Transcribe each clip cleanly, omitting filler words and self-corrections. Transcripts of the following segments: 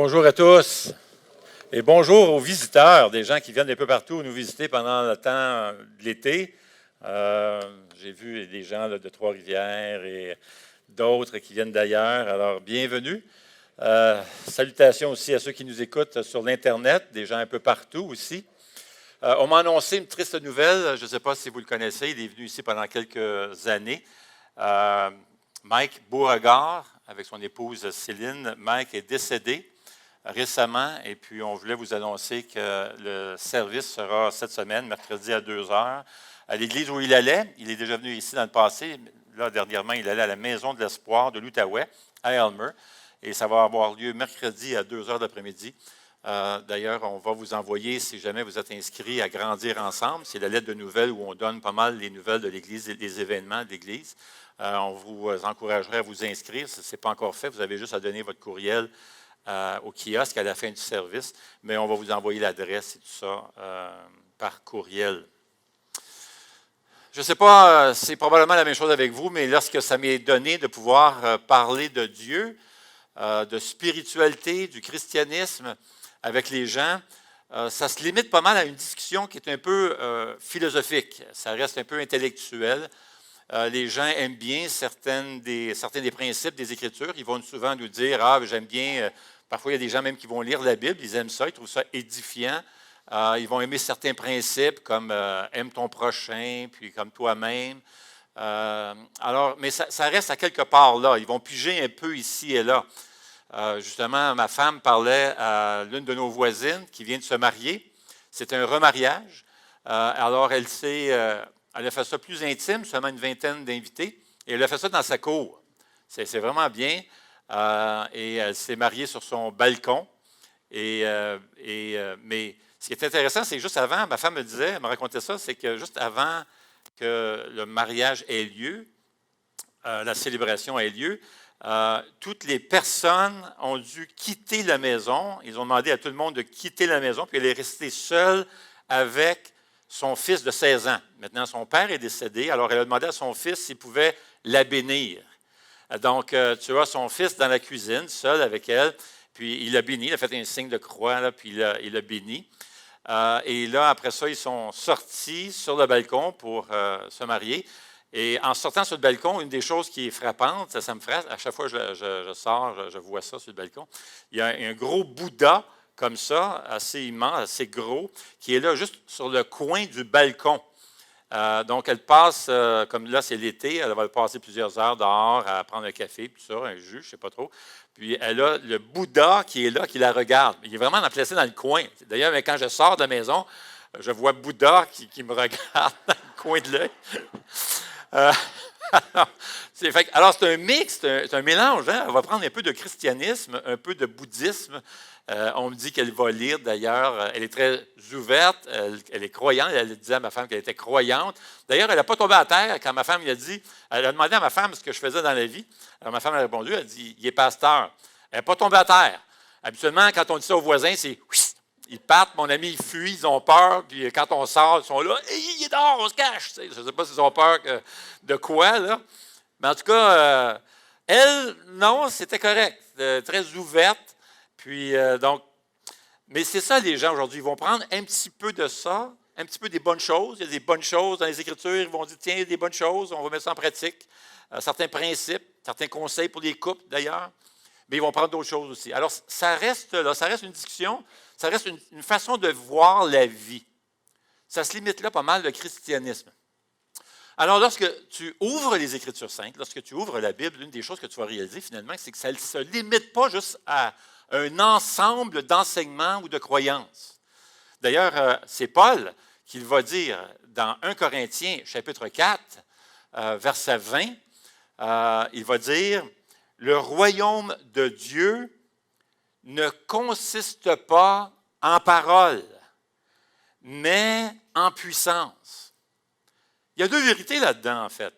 Bonjour à tous et bonjour aux visiteurs, des gens qui viennent un peu partout nous visiter pendant le temps de l'été. J'ai vu des gens là, de Trois-Rivières et d'autres qui viennent d'ailleurs, alors bienvenue. Salutations aussi à ceux qui nous écoutent sur l'Internet, des gens un peu partout aussi. On m'a annoncé une triste nouvelle, je ne sais pas si vous le connaissez, il est venu ici pendant quelques années. Mike Beauregard, avec son épouse Céline. Mike est décédé récemment et puis on voulait vous annoncer que le service sera cette semaine, mercredi à 2 heures, à l'église où il allait. Il est déjà venu ici dans le passé. Là, dernièrement, il allait à la Maison de l'Espoir de l'Outaouais, à Elmer. Et ça va avoir lieu mercredi à 2 heures d'après-midi. D'ailleurs, on va vous envoyer, si jamais vous êtes inscrit à Grandir ensemble, c'est la lettre de nouvelles où on donne pas mal les nouvelles de l'Église et des événements de l'Église. On vous encouragerait à vous inscrire. Si ce n'est pas encore fait, vous avez juste à donner votre courriel au kiosque à la fin du service, mais on va vous envoyer l'adresse et tout ça par courriel. Je ne sais pas, c'est probablement la même chose avec vous, mais lorsque ça m'est donné de pouvoir parler de Dieu, de spiritualité, du christianisme avec les gens, ça se limite pas mal à une discussion qui est un peu philosophique. Ça reste un peu intellectuel. Les gens aiment bien certains des principes des Écritures. Ils vont souvent nous dire « Ah, j'aime bien… Parfois, il y a des gens même qui vont lire la Bible, ils aiment ça, ils trouvent ça édifiant. Ils vont aimer certains principes comme aime ton prochain, puis comme toi-même. Mais ça reste à quelque part là. Ils vont piger un peu ici et là. Justement, ma femme parlait à l'une de nos voisines qui vient de se marier. C'est un remariage. Alors, elle a fait ça plus intime, seulement une vingtaine d'invités, et elle a fait ça dans sa cour. C'est vraiment bien. Et elle s'est mariée sur son balcon. Mais ce qui est intéressant, c'est que juste avant, ma femme elle me racontait ça, c'est que juste avant que le mariage ait lieu, la célébration ait lieu, toutes les personnes ont dû quitter la maison. Ils ont demandé à tout le monde de quitter la maison, puis elle est restée seule avec son fils de 16 ans. Maintenant, son père est décédé, alors elle a demandé à son fils s'il pouvait la bénir. Donc, tu as son fils dans la cuisine, seul avec elle, puis il l'a béni, il a fait un signe de croix, là, puis il l'a béni. Et là, après ça, ils sont sortis sur le balcon pour se marier. Et en sortant sur le balcon, une des choses qui est frappante, ça me frappe, à chaque fois que je sors, je vois ça sur le balcon, il y a un gros Bouddha, comme ça, assez immense, assez gros, qui est là juste sur le coin du balcon. Donc, elle passe, comme là, c'est l'été, elle va passer plusieurs heures dehors à prendre un café, puis ça, un jus, je ne sais pas trop. Puis, elle a le Bouddha qui est là, qui la regarde. Il est vraiment placé dans le coin. D'ailleurs, quand je sors de la maison, je vois Bouddha qui me regarde dans le coin de l'œil. Alors, c'est un mix, c'est un mélange. Hein? On va prendre un peu de christianisme, un peu de bouddhisme. On me dit qu'elle va lire, d'ailleurs. Elle est très ouverte, elle est croyante. Elle disait à ma femme qu'elle était croyante. D'ailleurs, elle n'a pas tombé à terre quand ma femme lui a dit. Elle a demandé à ma femme ce que je faisais dans la vie. Alors, ma femme a répondu, elle a dit, il est pasteur. Elle n'est pas tombée à terre. Habituellement, quand on dit ça aux voisins, c'est ils partent, mon ami, ils fuient, ils ont peur, puis quand on sort, ils sont là, il est dehors, on se cache. Je ne sais pas s'ils ont peur de quoi, là. Mais en tout cas, elle, non, c'était correct, très ouverte. Puis, mais c'est ça, les gens aujourd'hui, ils vont prendre un petit peu de ça, un petit peu des bonnes choses. Il y a des bonnes choses dans les Écritures, ils vont dire, tiens, il y a des bonnes choses, on va mettre ça en pratique. Certains principes, certains conseils pour les couples, d'ailleurs. Mais ils vont prendre d'autres choses aussi. Alors, ça reste là, ça reste une discussion, ça reste une façon de voir la vie. Ça se limite là pas mal, le christianisme. Alors, lorsque tu ouvres les Écritures saintes, lorsque tu ouvres la Bible, l'une des choses que tu vas réaliser finalement, c'est que ça ne se limite pas juste à un ensemble d'enseignements ou de croyances. D'ailleurs, c'est Paul qui va dire dans 1 Corinthiens, chapitre 4, verset 20, il va dire « Le royaume de Dieu ne consiste pas en parole, mais en puissance. » Il y a deux vérités là-dedans, en fait.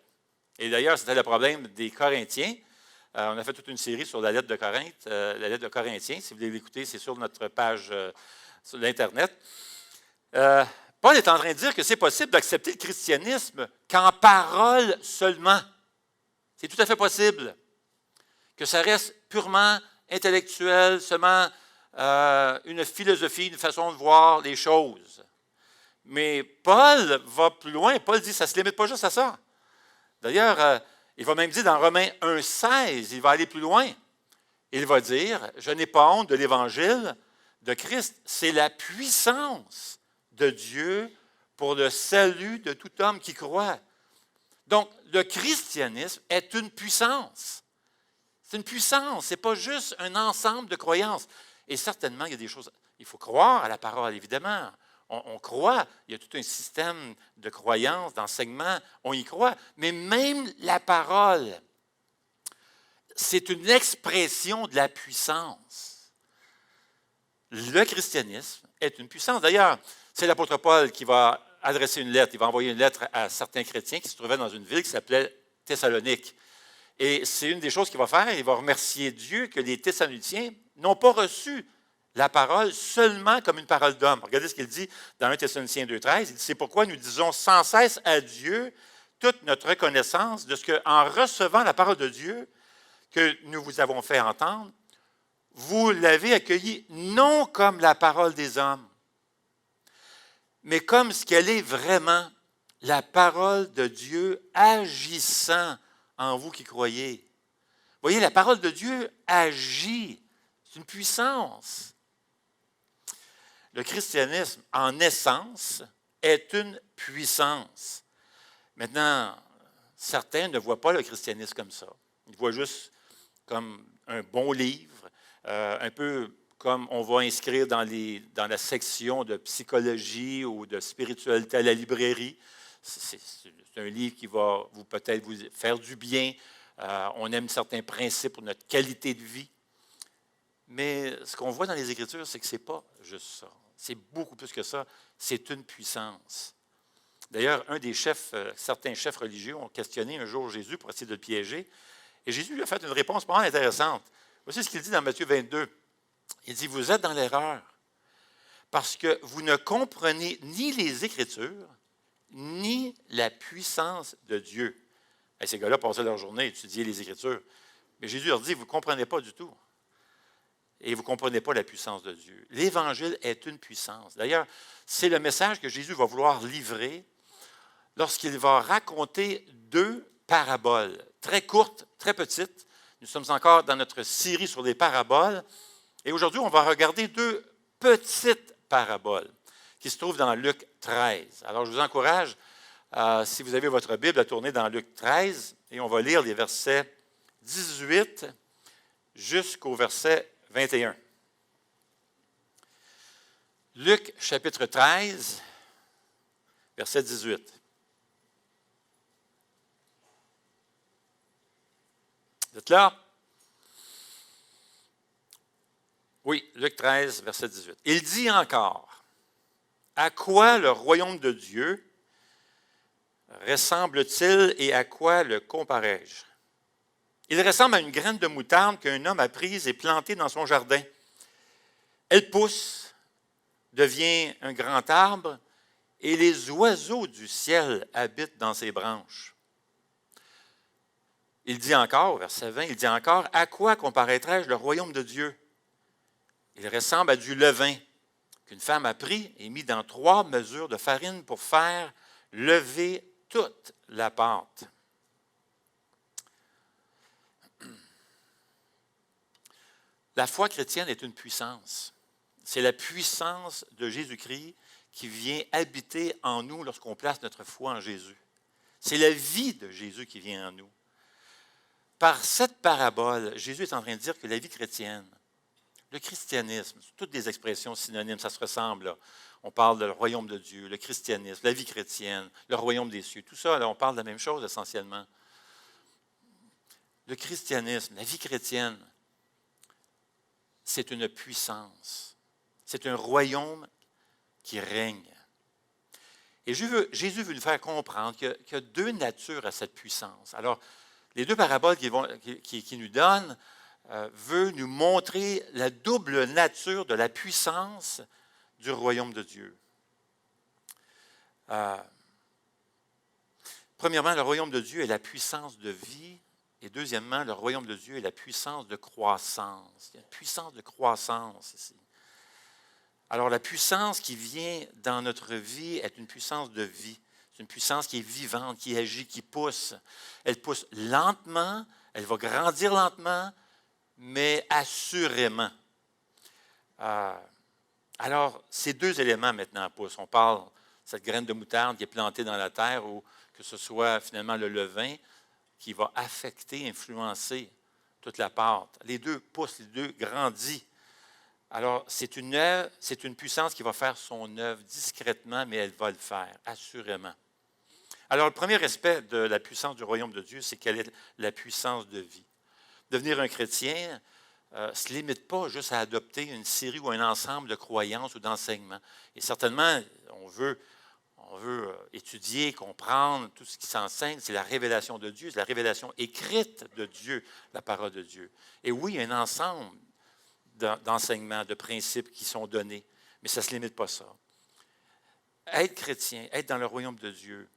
Et d'ailleurs, c'était le problème des Corinthiens. On a fait toute une série sur la lettre de Corinthe, la lettre de Corinthiens. Si vous voulez l'écouter, c'est sur notre page sur l'Internet. Paul est en train de dire que c'est possible d'accepter le christianisme qu'en parole seulement. C'est tout à fait possible. Que ça reste purement intellectuel, seulement une philosophie, une façon de voir les choses. Mais Paul va plus loin. Paul dit que ça ne se limite pas juste à ça. D'ailleurs, il va même dire dans Romains 1,16, il va aller plus loin. Il va dire, je n'ai pas honte de l'évangile de Christ. C'est la puissance de Dieu pour le salut de tout homme qui croit. Donc, le christianisme est une puissance. C'est une puissance, ce n'est pas juste un ensemble de croyances. Et certainement, il y a des choses, il faut croire à la parole, évidemment. On croit, il y a tout un système de croyances, d'enseignement, on y croit. Mais même la parole, c'est une expression de la puissance. Le christianisme est une puissance. D'ailleurs, c'est l'apôtre Paul qui va adresser une lettre. Il va envoyer une lettre à certains chrétiens qui se trouvaient dans une ville qui s'appelait Thessalonique. Et c'est une des choses qu'il va faire. Il va remercier Dieu que les Thessaloniciens n'ont pas reçu la parole seulement comme une parole d'homme. Regardez ce qu'il dit dans 1 Thessaloniciens 2,13. Il dit, c'est pourquoi nous disons sans cesse à Dieu toute notre reconnaissance de ce qu'en recevant la parole de Dieu que nous vous avons fait entendre, vous l'avez accueillie non comme la parole des hommes, mais comme ce qu'elle est vraiment, la parole de Dieu agissant en vous qui croyez. Vous voyez, la parole de Dieu agit. C'est une puissance. Le christianisme, en essence, est une puissance. Maintenant, certains ne voient pas le christianisme comme ça. Ils voient juste comme un bon livre, un peu comme on va inscrire dans la section de psychologie ou de spiritualité à la librairie. C'est un livre qui va peut-être vous faire du bien. On aime certains principes pour notre qualité de vie. Mais ce qu'on voit dans les Écritures, c'est que ce n'est pas juste ça. C'est beaucoup plus que ça. C'est une puissance. D'ailleurs, certains chefs religieux ont questionné un jour Jésus pour essayer de le piéger. Et Jésus lui a fait une réponse pas mal intéressante. Voici ce qu'il dit dans Matthieu 22. Il dit, vous êtes dans l'erreur parce que vous ne comprenez ni les Écritures, ni la puissance de Dieu. Et ces gars-là passaient leur journée à étudier les Écritures. Mais Jésus leur dit, vous ne comprenez pas du tout. Et vous ne comprenez pas la puissance de Dieu. L'Évangile est une puissance. D'ailleurs, c'est le message que Jésus va vouloir livrer lorsqu'il va raconter 2 paraboles, très courtes, très petites. Nous sommes encore dans notre série sur les paraboles. Et aujourd'hui, on va regarder 2 petites paraboles qui se trouvent dans Luc 13. Alors, je vous encourage, si vous avez votre Bible, à tourner dans Luc 13 et on va lire les versets 18 jusqu'au verset 21. Luc, chapitre 13, verset 18. Vous êtes là? Oui, Luc 13, verset 18. Il dit encore, « À quoi le royaume de Dieu ressemble-t-il et à quoi le comparais-je? Il ressemble à une graine de moutarde qu'un homme a prise et plantée dans son jardin. Elle pousse, devient un grand arbre, et les oiseaux du ciel habitent dans ses branches. » Il dit encore, verset 20, il dit encore, « À quoi comparaîtrai-je le royaume de Dieu? Il ressemble à du levain qu'une femme a pris et mis dans 3 mesures de farine pour faire lever toute la pâte. » La foi chrétienne est une puissance. C'est la puissance de Jésus-Christ qui vient habiter en nous lorsqu'on place notre foi en Jésus. C'est la vie de Jésus qui vient en nous. Par cette parabole, Jésus est en train de dire que la vie chrétienne, le christianisme, toutes des expressions synonymes, ça se ressemble. Là. On parle du royaume de Dieu, le christianisme, la vie chrétienne, le royaume des cieux. Tout ça, là, on parle de la même chose essentiellement. Le christianisme, la vie chrétienne, c'est une puissance. C'est un royaume qui règne. Et Jésus veut nous faire comprendre qu'il y a 2 natures à cette puissance. Alors, les 2 paraboles qu'il nous donne veut nous montrer la double nature de la puissance du royaume de Dieu. Premièrement, le royaume de Dieu est la puissance de vie. Et deuxièmement, le royaume de Dieu est la puissance de croissance. Il y a une puissance de croissance ici. Alors, la puissance qui vient dans notre vie est une puissance de vie. C'est une puissance qui est vivante, qui agit, qui pousse. Elle pousse lentement, elle va grandir lentement, mais assurément. Alors, ces deux éléments maintenant poussent. On parle de cette graine de moutarde qui est plantée dans la terre, ou que ce soit finalement le levain qui va affecter, influencer toute la pâte. Les deux poussent, les deux grandissent. Alors, c'est une puissance qui va faire son œuvre discrètement, mais elle va le faire, assurément. Alors, le premier aspect de la puissance du royaume de Dieu, c'est quelle est la puissance de vie. Devenir un chrétien ne se limite pas juste à adopter une série ou un ensemble de croyances ou d'enseignements. Et certainement, on veut étudier, comprendre tout ce qui s'enseigne. C'est la révélation de Dieu, c'est la révélation écrite de Dieu, la parole de Dieu. Et oui, un ensemble d'enseignements, de principes qui sont donnés, mais ça ne se limite pas à ça. Être chrétien, être dans le royaume de Dieu,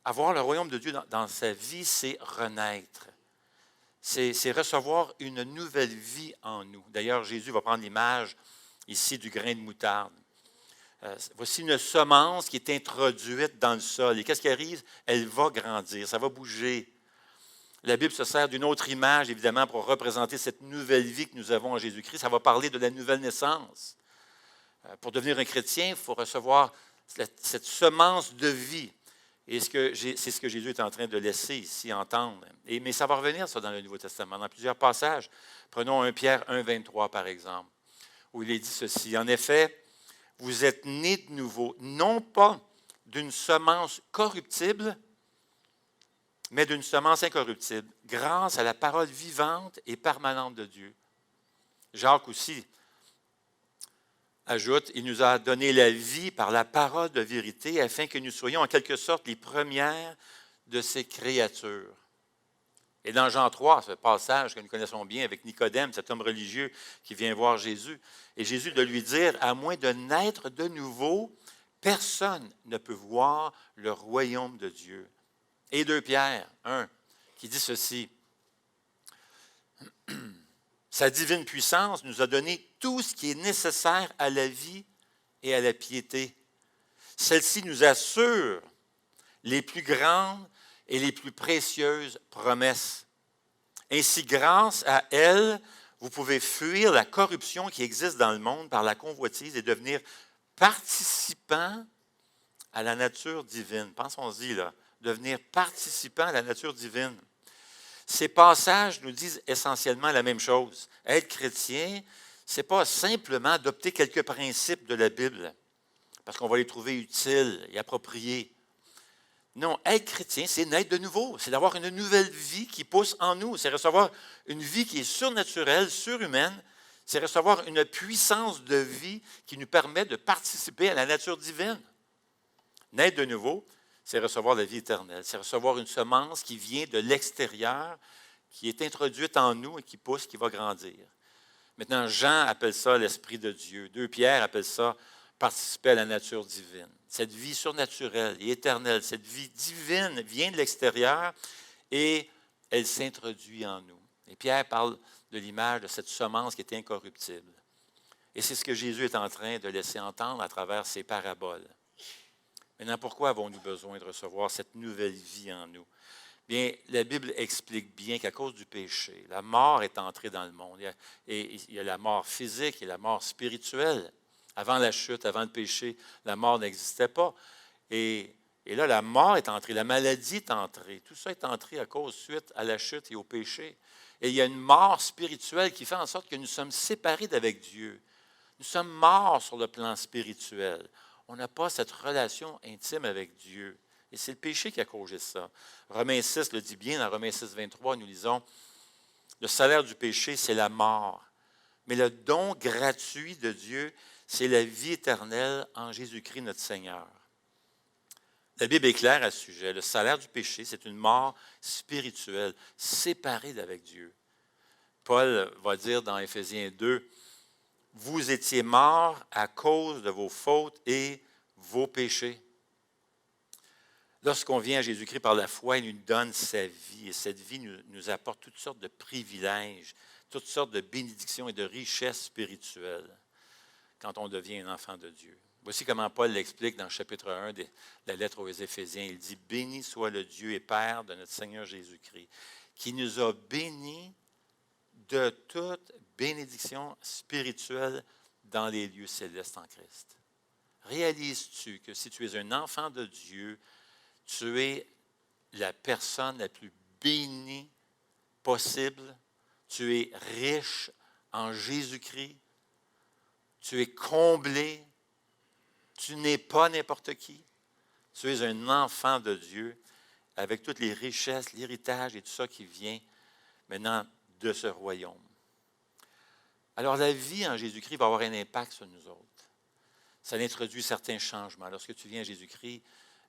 avoir le royaume de Dieu dans sa vie, c'est renaître. C'est recevoir une nouvelle vie en nous. D'ailleurs, Jésus va prendre l'image ici du grain de moutarde. Voici une semence qui est introduite dans le sol. Et qu'est-ce qui arrive? Elle va grandir, ça va bouger. La Bible se sert d'une autre image, évidemment, pour représenter cette nouvelle vie que nous avons en Jésus-Christ. Ça va parler de la nouvelle naissance. Pour devenir un chrétien, il faut recevoir cette semence de vie. Et c'est ce que Jésus est en train de laisser ici entendre. Mais ça va revenir, ça, dans le Nouveau Testament, dans plusieurs passages. Prenons 1 Pierre 1, 23, par exemple, où il est dit ceci. En effet, vous êtes nés de nouveau, non pas d'une semence corruptible, mais d'une semence incorruptible, grâce à la parole vivante et permanente de Dieu. Jacques aussi ajoute, il nous a donné la vie par la parole de vérité, afin que nous soyons en quelque sorte les premières de ses créatures. Et dans Jean 3, ce passage que nous connaissons bien avec Nicodème, cet homme religieux qui vient voir Jésus, et Jésus de lui dire, à moins de naître de nouveau, personne ne peut voir le royaume de Dieu. Et 2 Pierre 1, qui dit ceci, sa divine puissance nous a donné tout ce qui est nécessaire à la vie et à la piété. Celle-ci nous assure les plus grandes et les plus précieuses promesses. Ainsi, grâce à elle, vous pouvez fuir la corruption qui existe dans le monde par la convoitise et devenir participant à la nature divine. Pensons-y, là, devenir participant à la nature divine. Ces passages nous disent essentiellement la même chose. Être chrétien, ce n'est pas simplement adopter quelques principes de la Bible, parce qu'on va les trouver utiles et appropriés. Non, être chrétien, c'est naître de nouveau. C'est d'avoir une nouvelle vie qui pousse en nous. C'est recevoir une vie qui est surnaturelle, surhumaine. C'est recevoir une puissance de vie qui nous permet de participer à la nature divine. Naître de nouveau, c'est recevoir la vie éternelle. C'est recevoir une semence qui vient de l'extérieur, qui est introduite en nous et qui pousse, qui va grandir. Maintenant, Jean appelle ça l'Esprit de Dieu. 2 Pierre appelle ça participer à la nature divine. Cette vie surnaturelle et éternelle, cette vie divine vient de l'extérieur et elle s'introduit en nous. Et Pierre parle de l'image de cette semence qui est incorruptible. Et c'est ce que Jésus est en train de laisser entendre à travers ses paraboles. Maintenant, pourquoi avons-nous besoin de recevoir cette nouvelle vie en nous? Bien, la Bible explique bien qu'à cause du péché, la mort est entrée dans le monde. Il y a la mort physique et la mort spirituelle. Avant la chute, avant le péché, la mort n'existait pas. Et là, la mort est entrée, la maladie est entrée. Tout ça est entré à cause, suite à la chute et au péché. Et il y a une mort spirituelle qui fait en sorte que nous sommes séparés d'avec Dieu. Nous sommes morts sur le plan spirituel. On n'a pas cette relation intime avec Dieu. Et c'est le péché qui a causé ça. Romains 6 le dit bien, dans Romains 6, 23, nous lisons, « Le salaire du péché, c'est la mort. Mais le don gratuit de Dieu, c'est la vie éternelle en Jésus-Christ notre Seigneur. » La Bible est claire à ce sujet. Le salaire du péché, c'est une mort spirituelle, séparée d'avec Dieu. Paul va dire dans Éphésiens 2, « Vous étiez morts à cause de vos fautes et vos péchés. » Lorsqu'on vient à Jésus-Christ par la foi, il nous donne sa vie. Et cette vie nous apporte toutes sortes de privilèges, toutes sortes de bénédictions et de richesses spirituelles. quand on devient un enfant de Dieu. Voici comment Paul l'explique dans le chapitre 1 de la lettre aux Éphésiens. Il dit « Béni soit le Dieu et Père de notre Seigneur Jésus-Christ, qui nous a bénis de toute bénédiction spirituelle dans les lieux célestes en Christ. » Réalises-tu que si tu es un enfant de Dieu, tu es la personne la plus bénie possible, tu es riche en Jésus-Christ, tu es comblé, tu n'es pas n'importe qui, tu es un enfant de Dieu avec toutes les richesses, l'héritage et tout ça qui vient maintenant de ce royaume. Alors la vie en Jésus-Christ va avoir un impact sur nous autres. Ça introduit certains changements. Lorsque tu viens à Jésus-Christ,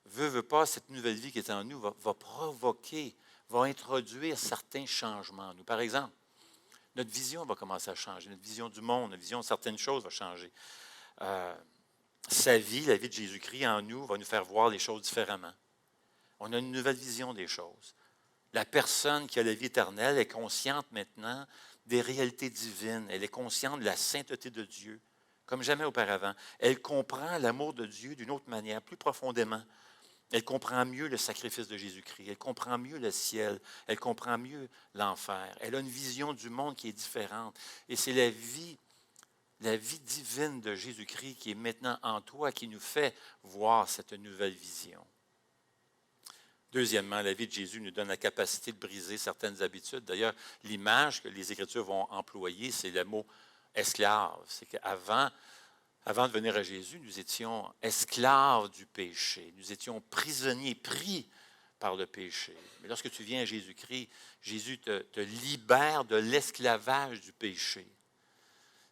veut pas, cette nouvelle vie qui est en nous va provoquer, va introduire certains changements en nous. Par exemple, notre vision va commencer à changer, notre vision du monde, notre vision de certaines choses va changer. Sa vie, la vie de Jésus-Christ en nous, va nous faire voir les choses différemment. On a une nouvelle vision des choses. La personne qui a la vie éternelle est consciente maintenant des réalités divines. Elle est consciente de la sainteté de Dieu, comme jamais auparavant. Elle comprend l'amour de Dieu d'une autre manière, plus profondément. Elle comprend mieux le sacrifice de Jésus-Christ. Elle comprend mieux le ciel. Elle comprend mieux l'enfer. Elle a une vision du monde qui est différente. Et c'est la vie divine de Jésus-Christ qui est maintenant en toi, qui nous fait voir cette nouvelle vision. Deuxièmement, la vie de Jésus nous donne la capacité de briser certaines habitudes. D'ailleurs, l'image que les Écritures vont employer, c'est le mot « esclave ». C'est qu'avant de venir à Jésus, nous étions esclaves du péché. Nous étions prisonniers, pris par le péché. Mais lorsque tu viens à Jésus-Christ, Jésus te libère de l'esclavage du péché.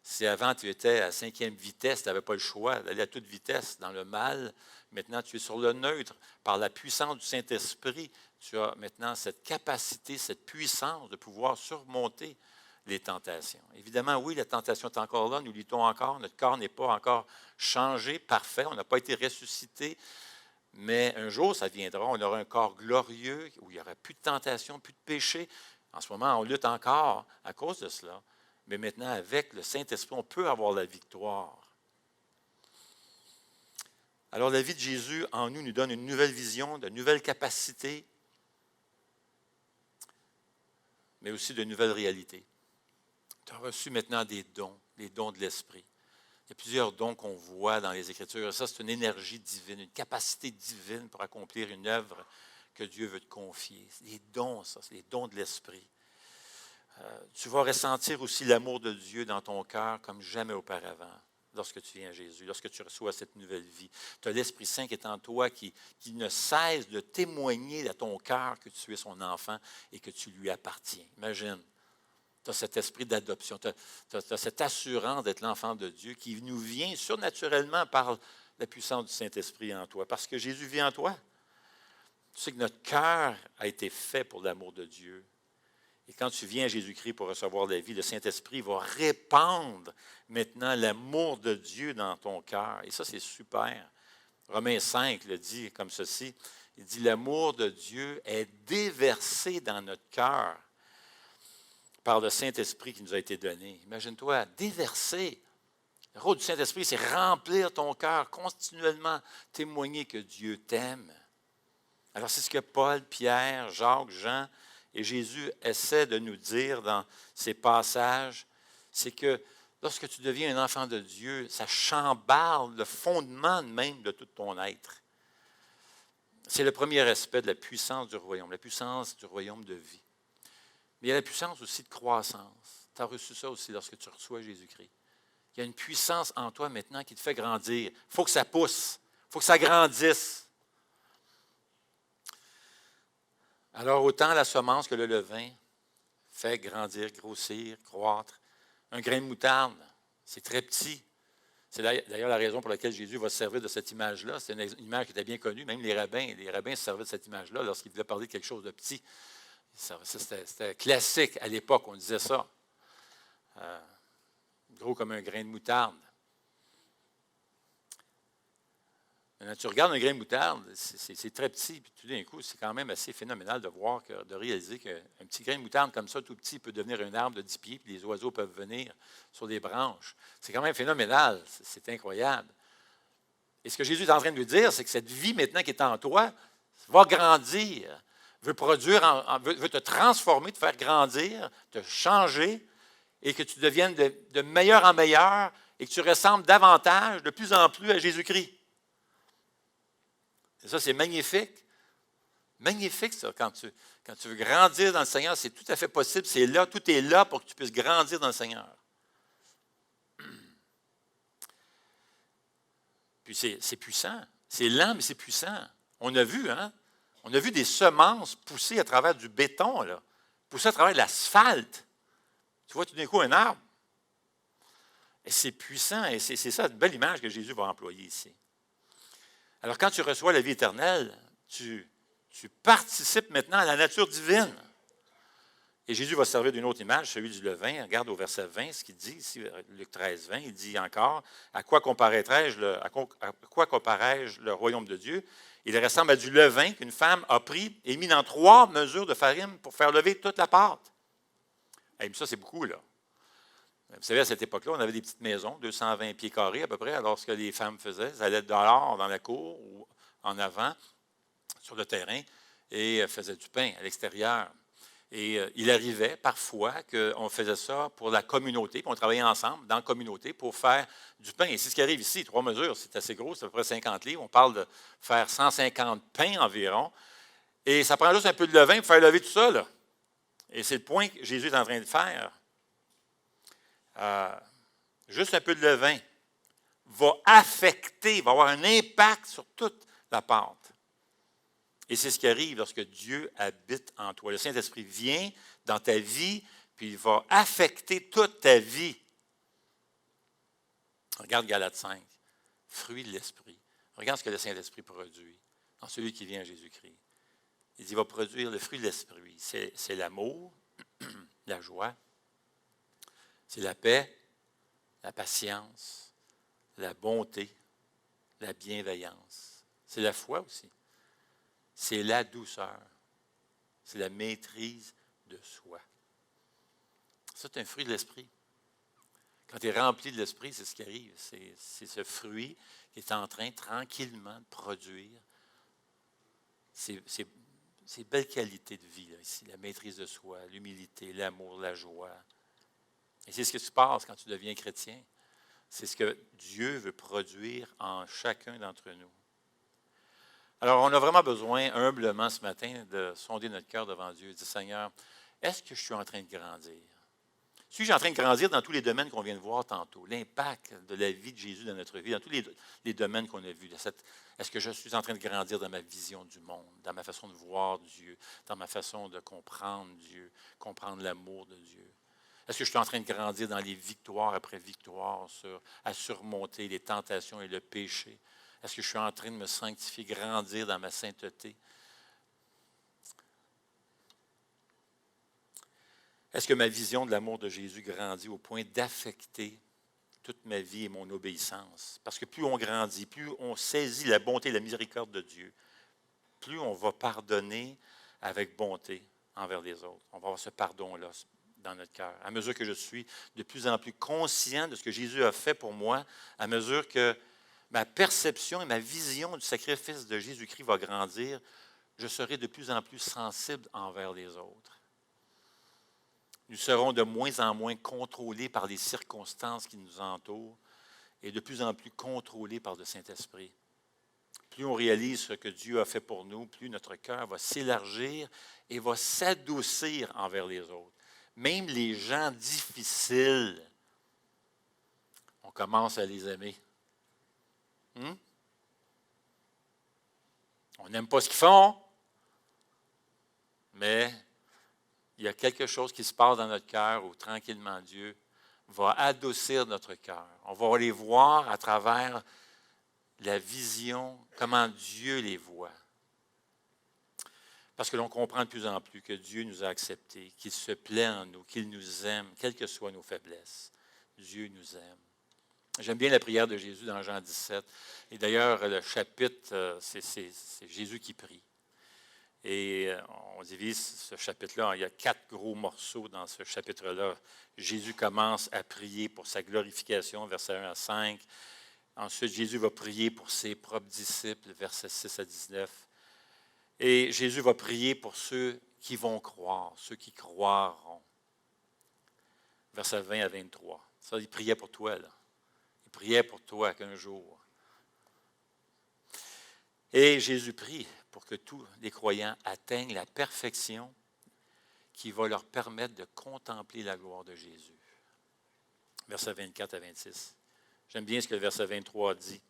Si avant tu étais à 5e vitesse, tu n'avais pas le choix d'aller à toute vitesse dans le mal, maintenant tu es sur le neutre. Par la puissance du Saint-Esprit, tu as maintenant cette capacité, cette puissance de pouvoir surmonter les tentations. Évidemment, oui, la tentation est encore là, nous luttons encore, notre corps n'est pas encore changé, parfait, on n'a pas été ressuscité, mais un jour, ça viendra, on aura un corps glorieux où il n'y aura plus de tentation, plus de péché. En ce moment, on lutte encore à cause de cela. Mais maintenant, avec le Saint-Esprit, on peut avoir la victoire. Alors, la vie de Jésus en nous donne une nouvelle vision, de nouvelles capacités, mais aussi de nouvelles réalités. Tu as reçu maintenant des dons, les dons de l'Esprit. Il y a plusieurs dons qu'on voit dans les Écritures. Ça, c'est une énergie divine, une capacité divine pour accomplir une œuvre que Dieu veut te confier. C'est des dons, ça, c'est les dons de l'Esprit. Tu vas ressentir aussi l'amour de Dieu dans ton cœur comme jamais auparavant lorsque tu viens à Jésus, lorsque tu reçois cette nouvelle vie. Tu as l'Esprit Saint qui est en toi, qui ne cesse de témoigner à ton cœur que tu es son enfant et que tu lui appartiens. Imagine, tu as cet esprit d'adoption, tu as cette assurance d'être l'enfant de Dieu qui nous vient surnaturellement par la puissance du Saint-Esprit en toi, parce que Jésus vit en toi. Tu sais que notre cœur a été fait pour l'amour de Dieu. Et quand tu viens à Jésus-Christ pour recevoir la vie, le Saint-Esprit va répandre maintenant l'amour de Dieu dans ton cœur. Et ça, c'est super. Romains 5 le dit comme ceci. Il dit, l'amour de Dieu est déversé dans notre cœur par le Saint-Esprit qui nous a été donné. Imagine-toi, déverser. Le rôle du Saint-Esprit, c'est remplir ton cœur, continuellement témoigner que Dieu t'aime. Alors, c'est ce que Paul, Pierre, Jacques, Jean et Jésus essaie de nous dire dans ces passages, c'est que lorsque tu deviens un enfant de Dieu, ça chambarde le fondement même de tout ton être. C'est le premier aspect de la puissance du royaume de vie. Mais il y a la puissance aussi de croissance. Tu as reçu ça aussi lorsque tu reçois Jésus-Christ. Il y a une puissance en toi maintenant qui te fait grandir. Il faut que ça pousse, il faut que ça grandisse. Alors, autant la semence que le levain fait grandir, grossir, croître. Un grain de moutarde, c'est très petit. C'est d'ailleurs la raison pour laquelle Jésus va se servir de cette image-là. C'est une image qui était bien connue. Même les rabbins se servaient de cette image-là lorsqu'ils voulaient parler de quelque chose de petit. C'était classique à l'époque, on disait ça. Gros comme un grain de moutarde. Maintenant, tu regardes un grain de moutarde, c'est très petit, puis tout d'un coup, c'est quand même assez phénoménal de voir, de réaliser qu'un petit grain de moutarde comme ça, tout petit, peut devenir un arbre de 10 pieds, puis les oiseaux peuvent venir sur des branches. C'est quand même phénoménal, c'est incroyable. Et ce que Jésus est en train de nous dire, c'est que cette vie maintenant qui est en toi va grandir, veut produire, veut te transformer, te faire grandir, te changer, et que tu deviennes de meilleur en meilleur, et que tu ressembles davantage, de plus en plus à Jésus-Christ. Et ça, c'est magnifique. Magnifique, ça, quand tu veux grandir dans le Seigneur, c'est tout à fait possible. C'est là, tout est là pour que tu puisses grandir dans le Seigneur. Puis c'est puissant. C'est lent, mais c'est puissant. On a vu, hein? On a vu des semences pousser à travers du béton, là, pousser à travers de l'asphalte. Tu vois tout d'un coup un arbre. Et c'est puissant, et c'est ça, une belle image que Jésus va employer ici. Alors, quand tu reçois la vie éternelle, tu participes maintenant à la nature divine. Et Jésus va servir d'une autre image, celui du levain. Regarde au verset 20 ce qu'il dit ici, Luc 13, 20. Il dit encore, à quoi comparerai-je le royaume de Dieu? Il ressemble à du levain qu'une femme a pris et mis dans 3 mesures de farine pour faire lever toute la pâte. Et ça, c'est beaucoup, là. Vous savez, à cette époque-là, on avait des petites maisons, 220 pieds carrés à peu près. Alors, ce que les femmes faisaient, elles allaient dehors dans la cour ou en avant, sur le terrain, et faisaient du pain à l'extérieur. Et il arrivait parfois qu'on faisait ça pour la communauté, puis on travaillait ensemble dans la communauté pour faire du pain. Et c'est ce qui arrive ici, 3 mesures, c'est assez gros, c'est à peu près 50 livres. On parle de faire 150 pains environ. Et ça prend juste un peu de levain pour faire lever tout ça, là. Et c'est le point que Jésus est en train de faire. Juste un peu de levain va affecter, va avoir un impact sur toute la pâte. Et c'est ce qui arrive lorsque Dieu habite en toi. Le Saint-Esprit vient dans ta vie, puis il va affecter toute ta vie. Regarde Galates 5, fruit de l'Esprit. Regarde ce que le Saint-Esprit produit dans celui qui vient à Jésus-Christ. Il dit, il va produire le fruit de l'Esprit. C'est l'amour, la joie, c'est la paix, la patience, la bonté, la bienveillance. C'est la foi aussi. C'est la douceur. C'est la maîtrise de soi. Ça, c'est un fruit de l'Esprit. Quand tu es rempli de l'Esprit, c'est ce qui arrive. C'est ce fruit qui est en train tranquillement de produire ces belles qualités de vie, là, ici. La maîtrise de soi, l'humilité, l'amour, la joie. Et c'est ce qui se passe quand tu deviens chrétien. C'est ce que Dieu veut produire en chacun d'entre nous. Alors, on a vraiment besoin, humblement ce matin, de sonder notre cœur devant Dieu et de dire, Seigneur, est-ce que je suis en train de grandir? Suis-je en train de grandir dans tous les domaines qu'on vient de voir tantôt? L'impact de la vie de Jésus dans notre vie, dans tous les domaines qu'on a vus. Est-ce que je suis en train de grandir dans ma vision du monde, dans ma façon de voir Dieu, dans ma façon de comprendre Dieu, comprendre l'amour de Dieu? Est-ce que je suis en train de grandir dans les victoires après victoires à surmonter les tentations et le péché? Est-ce que je suis en train de me sanctifier, grandir dans ma sainteté? Est-ce que ma vision de l'amour de Jésus grandit au point d'affecter toute ma vie et mon obéissance? Parce que plus on grandit, plus on saisit la bonté et la miséricorde de Dieu, plus on va pardonner avec bonté envers les autres. On va avoir ce pardon-là dans notre cœur. À mesure que je suis de plus en plus conscient de ce que Jésus a fait pour moi, à mesure que ma perception et ma vision du sacrifice de Jésus-Christ va grandir, je serai de plus en plus sensible envers les autres. Nous serons de moins en moins contrôlés par les circonstances qui nous entourent et de plus en plus contrôlés par le Saint-Esprit. Plus on réalise ce que Dieu a fait pour nous, plus notre cœur va s'élargir et va s'adoucir envers les autres. Même les gens difficiles, on commence à les aimer. On n'aime pas ce qu'ils font, mais il y a quelque chose qui se passe dans notre cœur où tranquillement Dieu va adoucir notre cœur. On va les voir à travers la vision, comment Dieu les voit. Parce que l'on comprend de plus en plus que Dieu nous a acceptés, qu'il se plaît en nous, qu'il nous aime, quelles que soient nos faiblesses. Dieu nous aime. J'aime bien la prière de Jésus dans Jean 17. Et d'ailleurs, le chapitre, c'est Jésus qui prie. Et on divise ce chapitre-là. Il y a 4 gros morceaux dans ce chapitre-là. Jésus commence à prier pour sa glorification, versets 1 à 5. Ensuite, Jésus va prier pour ses propres disciples, versets 6 à 19. Et Jésus va prier pour ceux qui vont croire, ceux qui croiront. Versets 20 à 23. Ça, il priait pour toi, là. Il priait pour toi qu'un jour. Et Jésus prie pour que tous les croyants atteignent la perfection qui va leur permettre de contempler la gloire de Jésus. Versets 24 à 26. J'aime bien ce que le verset 23 dit.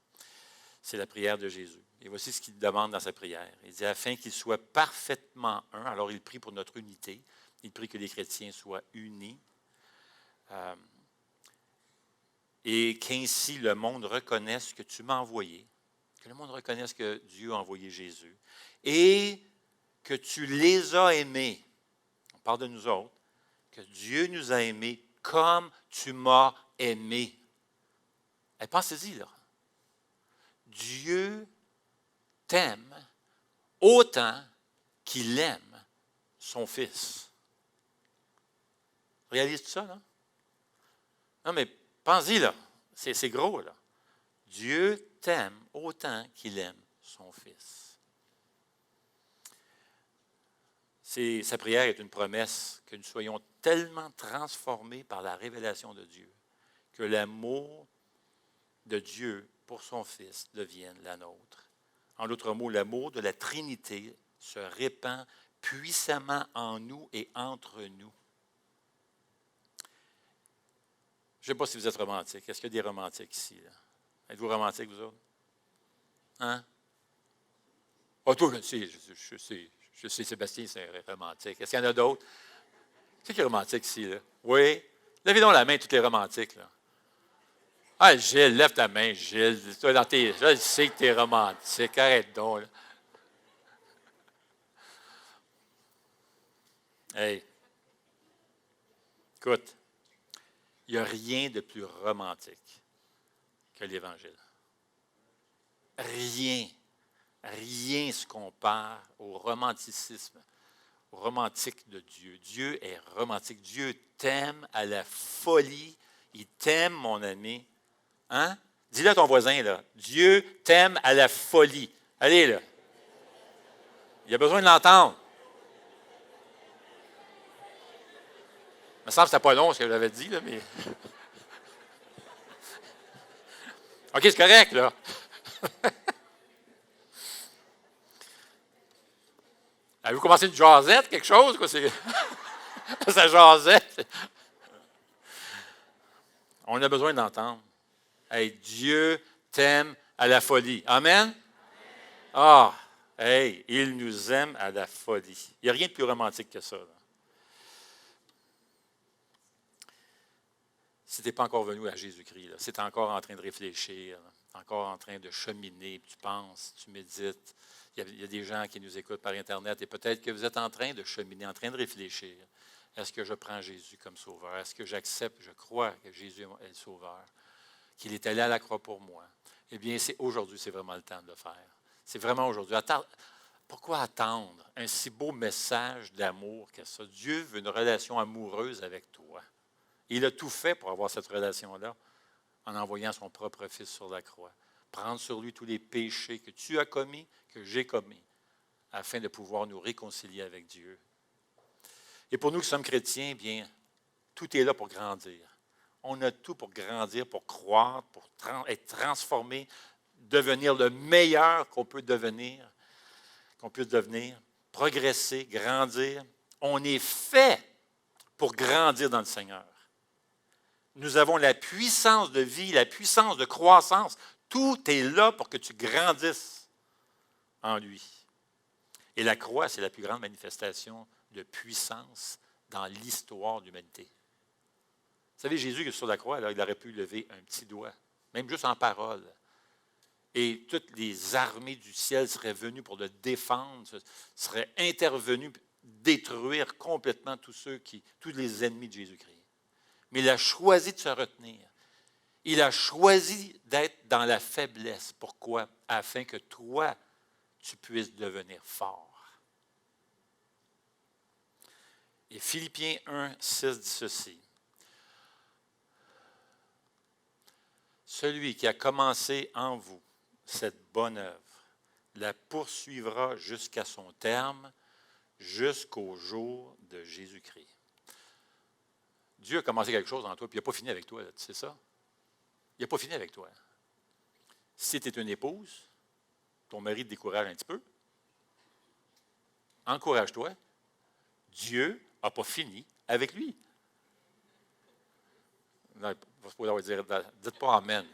C'est la prière de Jésus. Et voici ce qu'il demande dans sa prière. Il dit, afin qu'ils soient parfaitement un. Alors, il prie pour notre unité. Il prie que les chrétiens soient unis. Et qu'ainsi le monde reconnaisse que tu m'as envoyé. Que le monde reconnaisse que Dieu a envoyé Jésus. Et que tu les as aimés. On parle de nous autres. Que Dieu nous a aimés comme tu m'as aimé. Et pensez-y, là. Dieu t'aime autant qu'il aime son Fils. Réalise-tu ça, là? Non, mais pensez-y, là. C'est gros, là. Dieu t'aime autant qu'il aime son Fils. Sa prière est une promesse que nous soyons tellement transformés par la révélation de Dieu que l'amour de Dieu pour son Fils devienne la nôtre. En d'autres mots, l'amour de la Trinité se répand puissamment en nous et entre nous. Je ne sais pas si vous êtes romantique. Est-ce qu'il y a des romantiques ici? Là? Êtes-vous romantique, vous autres? Hein? Ah, toi, je sais, Sébastien, c'est romantique. Est-ce qu'il y en a d'autres? Qui est romantique ici? Là? Oui? Levez donc la main, tous les romantiques. Là. Ah, Gilles, lève ta main, Gilles. Toi, je sais que tu es romantique. Arrête donc. Là. Hey. Écoute, il n'y a rien de plus romantique que l'Évangile. Rien. Rien se compare au romanticisme, au romantique de Dieu. Dieu est romantique. Dieu t'aime à la folie. Il t'aime, mon ami. Hein? Dis-le à ton voisin, là. Dieu t'aime à la folie. Allez, là. Il a besoin de l'entendre. Il me semble que c'était pas long ce que j'avais dit, là, mais. OK, c'est correct, là. Avez-vous commencé une jasette, quelque chose? Quoi, c'est... Ça jasette. On a besoin d'entendre. Hey, Dieu t'aime à la folie. Amen? Ah, hey, il nous aime à la folie. Il n'y a rien de plus romantique que ça. Là. Si tu n'es pas encore venu à Jésus-Christ, si tu es encore en train de réfléchir, encore en train de cheminer, tu penses, tu médites, il y a des gens qui nous écoutent par Internet et peut-être que vous êtes en train de cheminer, en train de réfléchir. Est-ce que je prends Jésus comme sauveur? Est-ce que j'accepte, je crois que Jésus est le sauveur, qu'il est allé à la croix pour moi? Eh bien, aujourd'hui, c'est vraiment le temps de le faire. C'est vraiment aujourd'hui. Pourquoi attendre un si beau message d'amour que ça? Dieu veut une relation amoureuse avec toi. Il a tout fait pour avoir cette relation-là en envoyant son propre Fils sur la croix. Prendre sur lui tous les péchés que tu as commis, que j'ai commis, afin de pouvoir nous réconcilier avec Dieu. Et pour nous qui sommes chrétiens, bien, tout est là pour grandir. On a tout pour grandir, pour croire, pour être transformé, devenir le meilleur qu'on peut devenir, progresser, grandir. On est fait pour grandir dans le Seigneur. Nous avons la puissance de vie, la puissance de croissance. Tout est là pour que tu grandisses en lui. Et la croix, c'est la plus grande manifestation de puissance dans l'histoire de l'humanité. Vous savez, Jésus, sur la croix, là, il aurait pu lever un petit doigt, même juste en parole. Et toutes les armées du ciel seraient venues pour le défendre, seraient intervenues pour détruire complètement tous les ennemis de Jésus-Christ. Mais il a choisi de se retenir. Il a choisi d'être dans la faiblesse. Pourquoi? Afin que toi, tu puisses devenir fort. Et Philippiens 1, 6 dit ceci. Celui qui a commencé en vous cette bonne œuvre la poursuivra jusqu'à son terme, jusqu'au jour de Jésus-Christ. Dieu a commencé quelque chose en toi, puis il n'a pas fini avec toi, tu sais ça? Il n'a pas fini avec toi. Si tu es une épouse, ton mari te décourage un petit peu, encourage-toi. Dieu n'a pas fini avec lui. Non, il dire, dites pas Amen.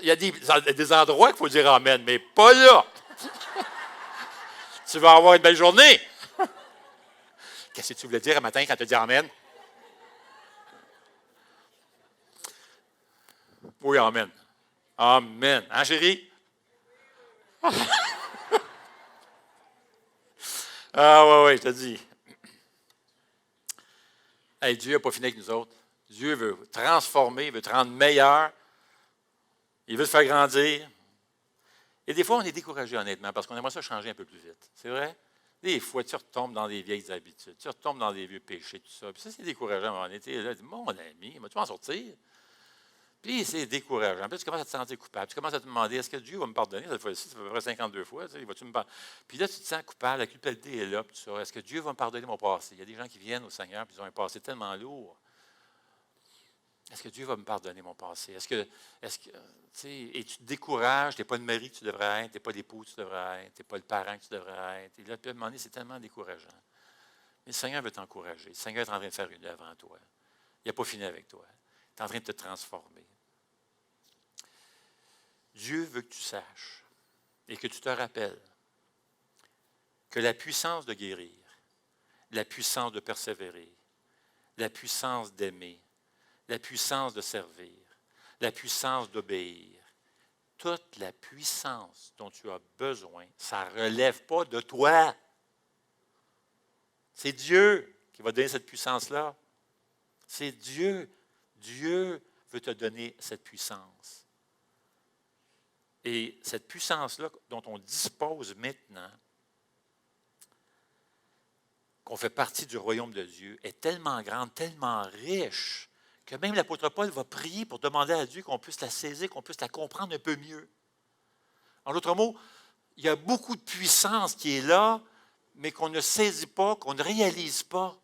Il y a des endroits qu'il faut dire Amen, mais pas là. Tu vas avoir une belle journée. Qu'est-ce que tu voulais dire un matin quand tu as dit Amen? Oui, Amen. Amen. Hein, chérie? Ah, oui, je te dis. Hey, Dieu n'a pas fini avec nous autres. Dieu veut transformer, il veut te rendre meilleur. Il veut te faire grandir. Et des fois, on est découragé, honnêtement, parce qu'on aimerait ça changer un peu plus vite. C'est vrai? Des fois, tu retombes dans des vieilles habitudes, tu retombes dans des vieux péchés, tout ça. Puis ça, c'est décourageant à un moment donné. Tu es là, mon ami, vas-tu m'en sortir? Puis c'est décourageant. Puis tu commences à te sentir coupable. Tu commences à te demander, est-ce que Dieu va me pardonner? Cette fois-ci, ça fait à peu près 52 fois. Tu sais, vas-tu me pardonner? Puis là, tu te sens coupable, la culpabilité est là. Puis tout ça. Est-ce que Dieu va me pardonner mon passé? Il y a des gens qui viennent au Seigneur, puis ils ont un passé tellement lourd. Est-ce que Dieu va me pardonner mon passé? Tu sais, et tu te décourages, tu n'es pas le mari que tu devrais être, tu n'es pas l'époux que tu devrais être, tu n'es pas le parent que tu devrais être. Et là, puis à un moment donné, c'est tellement décourageant. Mais le Seigneur veut t'encourager. Le Seigneur est en train de faire une œuvre en toi. Il n'a pas fini avec toi. Il est en train de te transformer. Dieu veut que tu saches et que tu te rappelles que la puissance de guérir, la puissance de persévérer, la puissance d'aimer, la puissance de servir, la puissance d'obéir, toute la puissance dont tu as besoin, ça ne relève pas de toi. C'est Dieu qui va donner cette puissance-là. C'est Dieu. Dieu veut te donner cette puissance. Et cette puissance-là dont on dispose maintenant, qu'on fait partie du royaume de Dieu, est tellement grande, tellement riche, que même l'apôtre Paul va prier pour demander à Dieu qu'on puisse la saisir, qu'on puisse la comprendre un peu mieux. En d'autres mots, il y a beaucoup de puissance qui est là, mais qu'on ne saisit pas, qu'on ne réalise pas.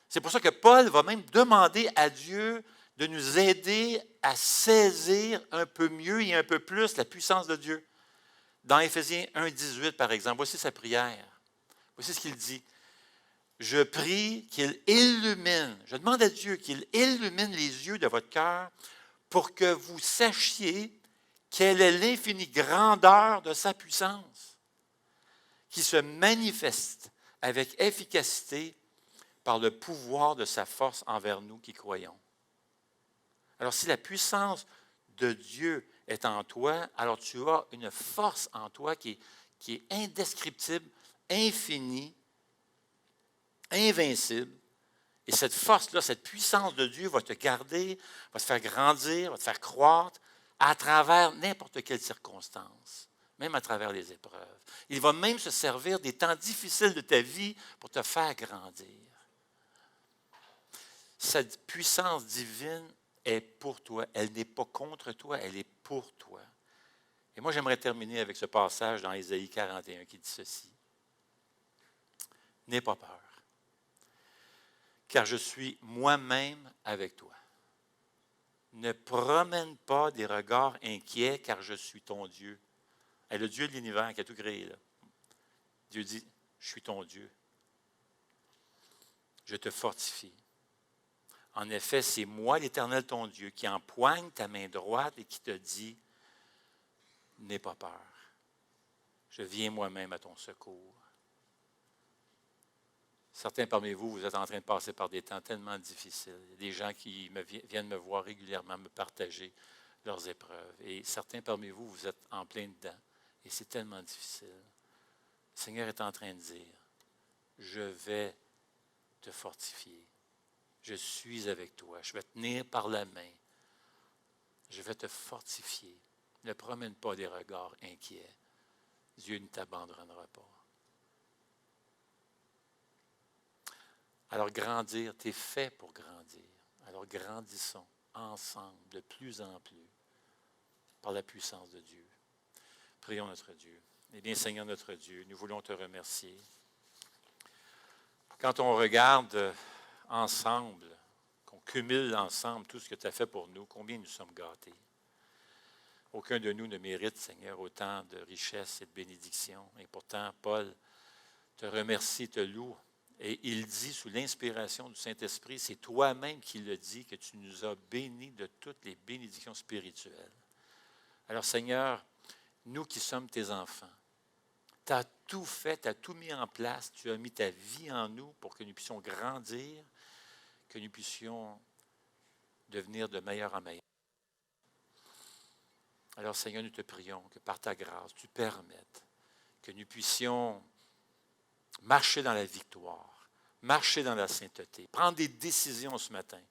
C'est pour ça que Paul va même demander à Dieu de nous aider à saisir un peu mieux et un peu plus la puissance de Dieu. Dans Éphésiens 1, 18, par exemple, voici sa prière. Voici ce qu'il dit. Je prie qu'il illumine, je demande à Dieu qu'il illumine les yeux de votre cœur pour que vous sachiez quelle est l'infinie grandeur de sa puissance, qui se manifeste avec efficacité par le pouvoir de sa force envers nous qui croyons. Alors, si la puissance de Dieu est en toi, alors tu as une force en toi qui est indescriptible, infinie, invincible. Et cette force-là, cette puissance de Dieu va te garder, va te faire grandir, va te faire croître à travers n'importe quelle circonstance, même à travers les épreuves. Il va même se servir des temps difficiles de ta vie pour te faire grandir. Cette puissance divine est pour toi. Elle n'est pas contre toi, elle est pour toi. Et moi, j'aimerais terminer avec ce passage dans Ésaïe 41 qui dit ceci. N'aie pas peur, car je suis moi-même avec toi. Ne promène pas des regards inquiets, car je suis ton Dieu. Et le Dieu de l'univers qui a tout créé, là. Dieu dit, je suis ton Dieu. Je te fortifie. En effet, c'est moi, l'Éternel, ton Dieu, qui empoigne ta main droite et qui te dit, n'aie pas peur. Je viens moi-même à ton secours. Certains parmi vous, vous êtes en train de passer par des temps tellement difficiles. Il y a des gens qui viennent me voir régulièrement, me partager leurs épreuves. Et certains parmi vous, vous êtes en plein dedans. Et c'est tellement difficile. Le Seigneur est en train de dire, je vais te fortifier. Je suis avec toi. Je vais te tenir par la main. Je vais te fortifier. Ne promène pas des regards inquiets. Dieu ne t'abandonnera pas. Alors grandir, tu es fait pour grandir. Alors grandissons ensemble de plus en plus par la puissance de Dieu. Prions notre Dieu. Eh bien, Seigneur notre Dieu, nous voulons te remercier. Quand on regarde ensemble, qu'on cumule ensemble tout ce que tu as fait pour nous, combien nous sommes gâtés. Aucun de nous ne mérite, Seigneur, autant de richesse et de bénédiction. Et pourtant, Paul te remercie, te loue. Et il dit, sous l'inspiration du Saint-Esprit, c'est toi-même qui le dis, que tu nous as bénis de toutes les bénédictions spirituelles. Alors, Seigneur, nous qui sommes tes enfants, tu as tout fait, tu as tout mis en place, tu as mis ta vie en nous pour que nous puissions grandir, que nous puissions devenir de meilleur en meilleur. Alors, Seigneur, nous te prions que par ta grâce, tu permettes que nous puissions marcher dans la victoire, marcher dans la sainteté, prendre des décisions ce matin,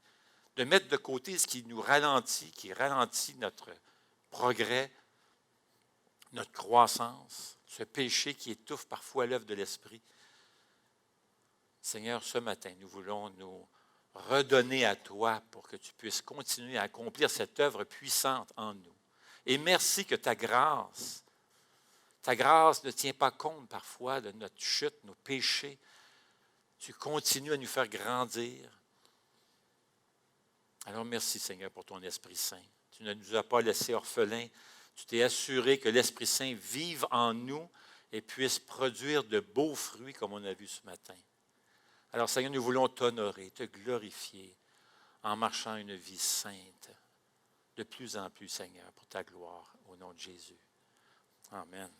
de mettre de côté ce qui nous ralentit, qui ralentit notre progrès, notre croissance, ce péché qui étouffe parfois l'œuvre de l'Esprit. Seigneur, ce matin, nous voulons nous redonner à toi pour que tu puisses continuer à accomplir cette œuvre puissante en nous. Et merci que ta grâce ne tient pas compte parfois de notre chute, nos péchés. Tu continues à nous faire grandir. Alors merci Seigneur pour ton Esprit Saint. Tu ne nous as pas laissés orphelins. Tu t'es assuré que l'Esprit Saint vive en nous et puisse produire de beaux fruits comme on a vu ce matin. Alors Seigneur, nous voulons t'honorer, te glorifier en marchant une vie sainte. De plus en plus, Seigneur, pour ta gloire, au nom de Jésus. Amen.